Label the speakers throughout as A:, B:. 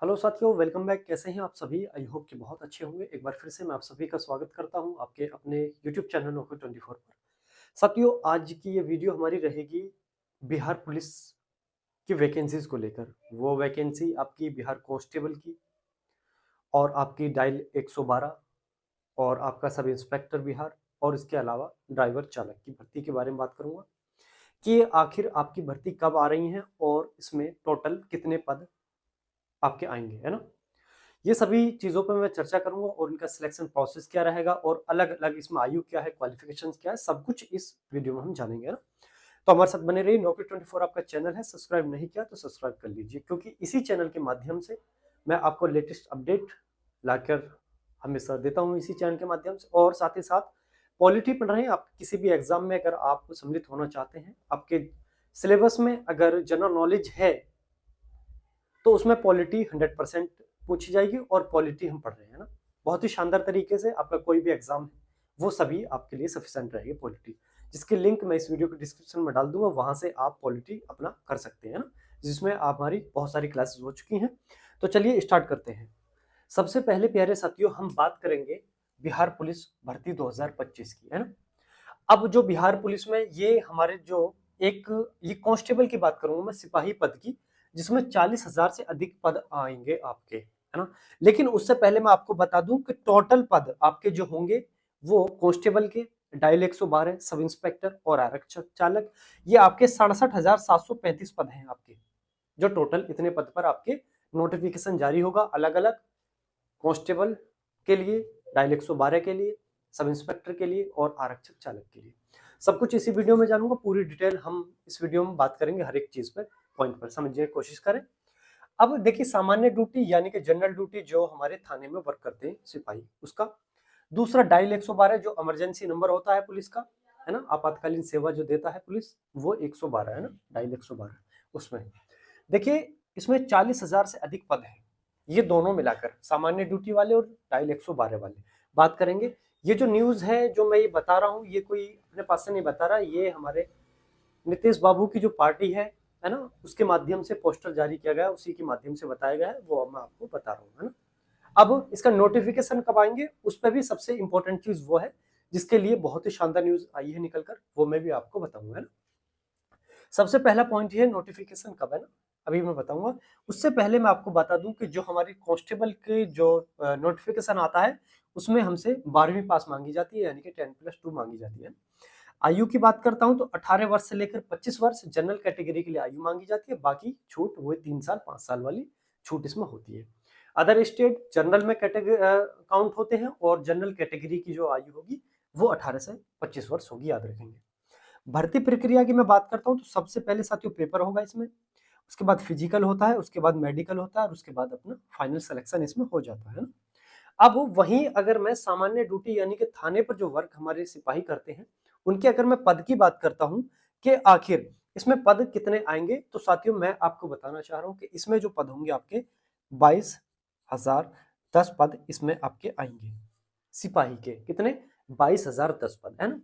A: Hello साथियों, welcome back. कैसे हैं आप सभी? आई होप कि बहुत अच्छे होंगे। एक बार फिर से मैं आप सभी का स्वागत करता हूं आपके अपने यूट्यूब चैनल नौकरी 24 पर। साथियों, आज की ये वीडियो हमारी रहेगी बिहार पुलिस की वैकेंसीज को लेकर। वो वैकेंसी आपकी बिहार कांस्टेबल की और आपकी डायल 112 और आपका सब इंस्पेक्टर बिहार और इसके अलावा ड्राइवर चालक की भर्ती के बारे में बात करूंगा कि आखिर आपकी भर्ती कब आ रही है और इसमें टोटल कितने पद आपके आएंगे, है ना। ये सभी चीज़ों पे मैं चर्चा करूंगा और इनका सिलेक्शन प्रोसेस क्या रहेगा और अलग-अलग इसमें आयु क्या है, क्वालिफिकेशंस क्या है, सब कुछ इस वीडियो में हम जानेंगे, है ना। तो हमारे साथ बने रहिए। नौकरी 24 आपका चैनल है, सब्सक्राइब नहीं किया तो सब्सक्राइब कर लीजिए, क्योंकि इसी चैनल के माध्यम से मैं आपको लेटेस्ट अपडेट लाकर हमेशा देता हूँ इसी चैनल के माध्यम से। और साथ ही साथ पॉलिटी पढ़ रहे हैं आप, किसी भी एग्जाम में अगर आप सम्मिलित होना चाहते हैं, आपके सिलेबस में अगर जनरल नॉलेज है तो उसमें पॉलिटी 100% पूछी जाएगी और पॉलिटी हम पढ़ रहे हैं ना, बहुत ही शानदार तरीके से। आपका कोई भी एग्जाम है वो सभी आपके लिए सफिशिएंट रहेगी पॉलिटी, जिसके लिंक मैं इस वीडियो के डिस्क्रिप्शन में डाल दूंगा। वहां से आप पॉलिटी अपना कर सकते हैं ना, जिसमें आप हमारी बहुत सारी क्लासेस हो चुकी हैं। तो चलिए स्टार्ट करते हैं। सबसे पहले प्यारे साथियों, हम बात करेंगे बिहार पुलिस भर्ती 2025 की, है ना। अब जो बिहार पुलिस में ये हमारे जो एक ये कांस्टेबल की बात करूंगा मैं, सिपाही पद की, जिसमें 40,000 से अधिक पद आएंगे आपके, है ना। लेकिन उससे पहले मैं आपको बता दूं कि टोटल पद आपके जो होंगे वो कांस्टेबल के डायल 112, सब इंस्पेक्टर और आरक्षक चालक, ये आपके 67,735 पद हैं आपके। जो टोटल इतने पद पर आपके नोटिफिकेशन जारी होगा, अलग अलग कांस्टेबल के लिए, डायल 112 के लिए, सब इंस्पेक्टर के लिए और आरक्षक चालक के लिए। सब कुछ इसी वीडियो में जानूंगा, पूरी डिटेल हम इस वीडियो में बात करेंगे, हर एक चीज पर पॉइंट पर समझने की कोशिश करें। अब देखिए, सामान्य ड्यूटी यानी कि जनरल ड्यूटी जो हमारे थाने में वर्क करते हैं सिपाही, उसका। दूसरा डायल 112 जो इमरजेंसी नंबर होता है पुलिस का, है ना, आपातकालीन सेवा जो देता है पुलिस, वो 112 है ना, डायल 112 उसमें। देखिए, इसमें 40,000 से अधिक पद है, ये दोनों मिलाकर, सामान्य ड्यूटी वाले और डायल 112 वाले बात करेंगे। ये जो न्यूज है जो मैं ये बता रहा हूँ, ये कोई अपने पास से नहीं बता रहा, ये हमारे नीतीश बाबू की जो पार्टी है ना, उसके माध्यम से पोस्टर जारी किया गया, उसी के माध्यम से बताया गया है, वो मैं आपको बता रहा हूँ, है ना। अब इसका नोटिफिकेशन कब आएंगे, उस पर भी सबसे इंपॉर्टेंट चीज वो है, जिसके लिए बहुत ही शानदार न्यूज आई है निकलकर, वो मैं भी आपको बताऊंगा, है ना। सबसे पहला पॉइंट ये है नोटिफिकेशन कब, है ना, अभी मैं बताऊंगा। उससे पहले मैं आपको बता दूं कि जो हमारी कांस्टेबल के जो नोटिफिकेशन आता है, उसमें हमसे 12वीं पास मांगी जाती है, यानी कि 10+2 मांगी जाती है। आयु की बात करता हूं तो 18 वर्ष से लेकर 25 वर्ष जनरल कैटेगरी के लिए आयु मांगी जाती है, बाकी छूट वो 3 साल 5 साल वाली छूट इसमें होती है। अदर स्टेट जनरल में कैटेगरी काउंट होते हैं, और जनरल कैटेगरी की जो आयु होगी वो 18 से 25 वर्ष होगी, याद रखेंगे। भर्ती प्रक्रिया की मैं बात करता हूं तो सबसे पहले साथियों पेपर होगा इसमें, उसके बाद फिजिकल होता है, उसके बाद मेडिकल होता है, और उसके बाद अपना फाइनल सिलेक्शन इसमें हो जाता है ना। अब वहीं अगर मैं सामान्य ड्यूटी यानी कि थाने पर जो वर्क हमारे सिपाही करते हैं, उनके अगर मैं पद की बात करता हूं कि आखिर इसमें पद कितने आएंगे, तो साथियों मैं आपको बताना चाह रहा हूं कि इसमें जो पद होंगे आपके 22,010 पद इसमें आपके आएंगे। सिपाही के कितने? 22,010 पद, है ना।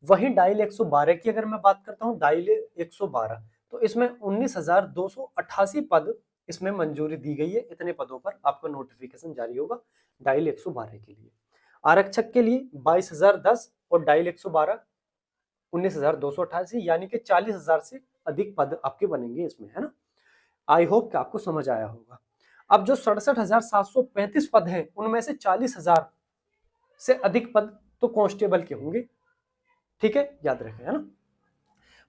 A: वहीं डायल 112 की अगर मैं बात करता हूं, डायल 112, तो इसमें 19,288 पद इसमें मंजूरी दी गई है। इतने पदों पर आपका नोटिफिकेशन जारी होगा डायल 112 के लिए। आरक्षक के लिए 22,010 और डायल 112 19,288, यानी कि 40,000 से अधिक पद आपके बनेंगे इसमें, है ना। आई होप कि आपको समझ आया होगा। अब जो 67,735 पद हैं, उनमें से 40,000 से अधिक पद तो कांस्टेबल के होंगे, ठीक है, याद रखें, है ना।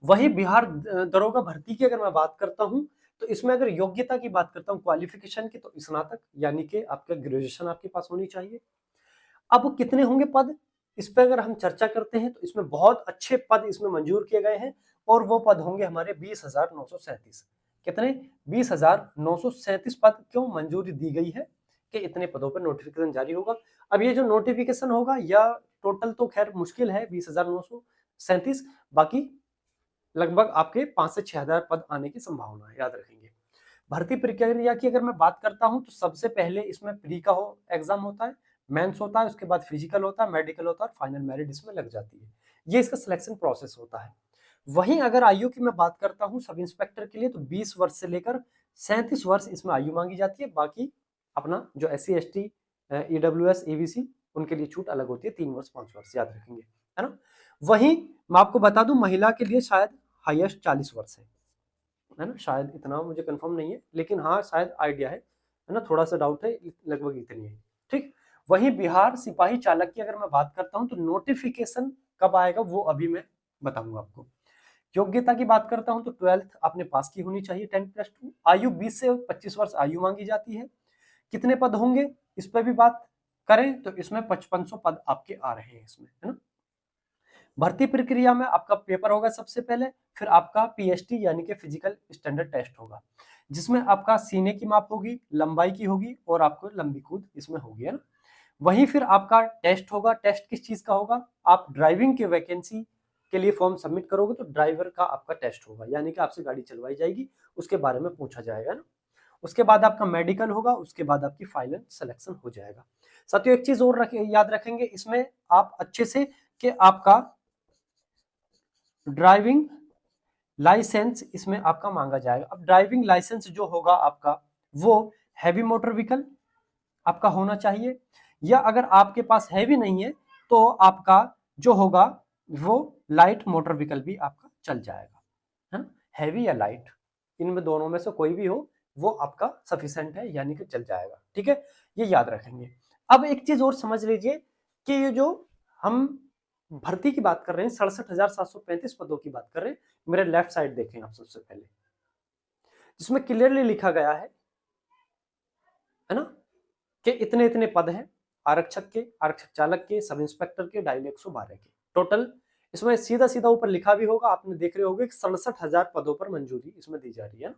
A: वही बिहार दरोगा भर्ती की अगर मैं बात करता हूं, तो इसमें अगर योग्यता की बात करता हूं, क्वालिफिकेशन की, तो स्नातक यानी कि आपका ग्रेजुएशन आपके पास होनी चाहिए। अब कितने होंगे पद, इस पर अगर हम चर्चा करते हैं, तो इसमें बहुत अच्छे पद इसमें मंजूर किए गए हैं, और वो पद होंगे हमारे 20,937। कितने? 20,937 पद क्यों मंजूरी दी गई है कि इतने पदों पर नोटिफिकेशन जारी होगा। अब ये जो नोटिफिकेशन होगा, या टोटल तो खैर मुश्किल है 20,937, बाकी लगभग आपके 5 से 6,000 पद आने की संभावना है, याद रखेंगे। भर्ती प्रक्रिया की अगर मैं बात करता हूं, तो सबसे पहले इसमें प्री का एग्जाम होता है, मेंस होता है, उसके बाद फिजिकल होता है, मेडिकल होता है, और फाइनल मेरिट इसमें लग जाती है। ये इसका सिलेक्शन प्रोसेस होता है। वहीं अगर आयु की मैं बात करता हूं सब इंस्पेक्टर के लिए, तो 20 वर्ष से लेकर 37 वर्ष इसमें आयु मांगी जाती है। बाकी अपना जो SC ST EWS EBC उनके लिए छूट अलग होती है, 3 वर्ष 5 वर्ष, याद रखेंगे, है ना। वहीं मैं आपको बता दूं महिला के लिए शायद हाईएस्ट 40 वर्ष है ना, शायद इतना मुझे कंफर्म नहीं है, लेकिन हाँ शायद आइडिया है ना, थोड़ा सा डाउट है, लगभग इतनी है, ठीक। वहीं बिहार सिपाही चालक की अगर मैं बात करता हूं तो नोटिफिकेशन कब आएगा वो अभी मैं बताऊंगा आपको। योग्यता की बात करता हूं तो 12th आपने पास की होनी चाहिए, 10+2। आयु 20 से 25 वर्ष आयु मांगी जाती है। कितने पद होंगे इस पर भी बात करें तो इसमें 5500 पद आपके आ रहे हैं इसमें, है ना। भर्ती प्रक्रिया में आपका पेपर होगा सबसे पहले, फिर आपका PST यानी कि फिजिकल स्टैंडर्ड टेस्ट होगा, जिसमें आपका सीने की माप होगी, लंबाई की होगी और आपको लंबी कूद इसमें होगी, है ना। वहीं फिर आपका टेस्ट होगा। टेस्ट किस चीज का होगा, आप ड्राइविंग की वैकेंसी के लिए फॉर्म सबमिट करोगे तो ड्राइवर का आपका टेस्ट होगा, यानी कि आपसे गाड़ी चलवाई जाएगी, उसके बारे में पूछा जाएगा ना। उसके बाद आपका मेडिकल होगा, उसके बाद आपकी फाइनल सिलेक्शन हो जाएगा। साथियों एक चीज और याद रखेंगे इसमें आप अच्छे से कि आपका ड्राइविंग लाइसेंस इसमें आपका मांगा जाएगा। अब ड्राइविंग लाइसेंस जो होगा आपका वो हैवी मोटर व्हीकल आपका होना चाहिए, या अगर आपके पास हैवी नहीं है तो आपका जो होगा वो लाइट मोटर व्हीकल भी आपका चल जाएगा, है। हैवी या लाइट इनमें दोनों में से कोई भी हो वो आपका सफिशिएंट है, यानी कि चल जाएगा, ठीक है, ये याद रखेंगे। अब एक चीज और समझ लीजिए कि ये जो हम भर्ती की बात कर रहे हैं 67,735 पदों की बात कर रहे हैं, मेरे लेफ्ट साइड देखें आप सबसे पहले, जिसमें क्लियरली लिखा गया है ना, कि इतने इतने पद हैं आरक्षक के, आरक्षक चालक के, सब इंस्पेक्टर के, डायल 112 के टोटल। इसमें सीधा सीधा ऊपर लिखा भी होगा, आपने देख रहे होंगे 67,000 पदों पर मंजूरी इसमें दी जा रही है ना,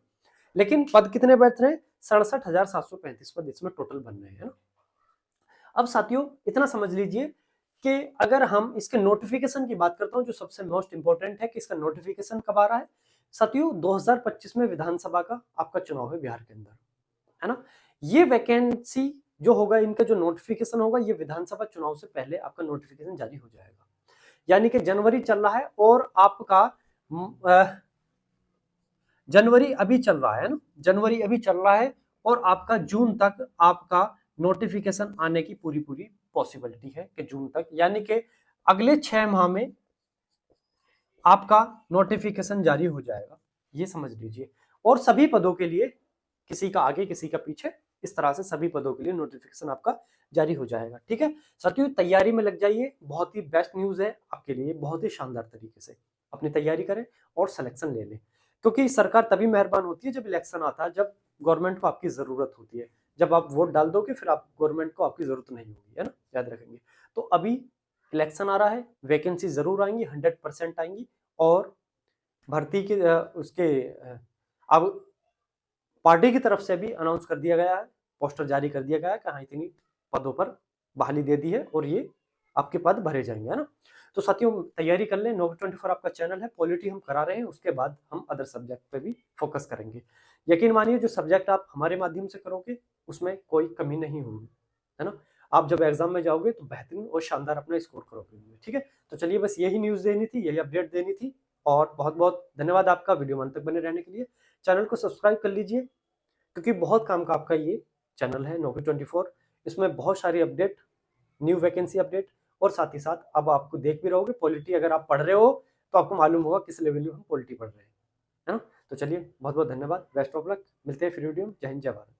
A: लेकिन पद कितने बैठ रहे हैं, 67,735 पद इसमें टोटल बन रहे हैं ना। अब साथियों इतना समझ लीजिए कि अगर हम इसके नोटिफिकेशन की बात करता हूं, जो सबसे मोस्ट इंपॉर्टेंट है कि इसका नोटिफिकेशन कब आ रहा है। साथियों 2025 में विधानसभा का आपका चुनाव है बिहार के अंदर, है ना। ये वैकेंसी जो होगा, इनका जो नोटिफिकेशन होगा, ये विधानसभा चुनाव से पहले आपका नोटिफिकेशन जारी हो जाएगा, यानी कि जनवरी चल रहा है और आपका जनवरी अभी चल रहा है ना, जनवरी अभी चल रहा है और आपका जून तक आपका नोटिफिकेशन आने की पूरी पूरी पॉसिबिलिटी है कि जून तक, यानी कि अगले 6 माह में आपका नोटिफिकेशन जारी हो जाएगा, ये समझ लीजिए। और सभी पदों के लिए, किसी का आगे किसी का पीछे, इस तरह से सभी पदों के लिए नोटिफिकेशन आपका जारी हो जाएगा, ठीक है। साथियों तैयारी में लग जाइए, बहुत ही बेस्ट न्यूज है आपके लिए, बहुत ही शानदार तरीके से अपनी तैयारी करें और सिलेक्शन ले लें, क्योंकि सरकार तभी मेहरबान होती है जब इलेक्शन आता है, जब गवर्नमेंट को आपकी जरूरत होती है। जब आप वोट डाल दोगे फिर आप गवर्नमेंट को आपकी जरूरत नहीं होगी, है ना, याद रखेंगे। तो अभी इलेक्शन आ रहा है, वैकेंसी जरूर आएंगी, 100% आएंगी, और भर्ती के उसके अब पार्टी की तरफ से भी अनाउंस कर दिया गया है, पोस्टर जारी कर दिया गया है कि हाँ इतनी पदों पर बहाली दे दी है और ये आपके पद भरे जाएंगे, है ना। तो साथियों तैयारी कर लें, Novi24 आपका चैनल है, पॉलिटी हम करा रहे हैं, उसके बाद हम अदर सब्जेक्ट पे भी फोकस करेंगे। यकीन मानिए जो सब्जेक्ट आप हमारे माध्यम से करोगे उसमें कोई कमी नहीं होगी, है ना। आप जब एग्जाम में जाओगे तो बेहतरीन और शानदार अपना स्कोर करोगे, ठीक है। तो चलिए बस यही न्यूज देनी थी, यही अपडेट देनी थी, और बहुत बहुत धन्यवाद आपका वीडियो अंत तक बने रहने के लिए। चैनल को सब्सक्राइब कर लीजिए, क्योंकि बहुत काम का आपका ये चैनल है Novi24, इसमें बहुत सारी अपडेट, न्यू वैकेंसी अपडेट, और साथ ही साथ अब आपको देख भी रहोगे पॉलिटी, अगर आप पढ़ रहे हो तो आपको मालूम होगा किस लेवल में हम पॉलिटी पढ़ रहे हैं, है ना। तो चलिए बहुत बहुत धन्यवाद, बेस्ट ऑफ लक, मिलते हैं फिर वीडियो में। जय हिंद जय भारत।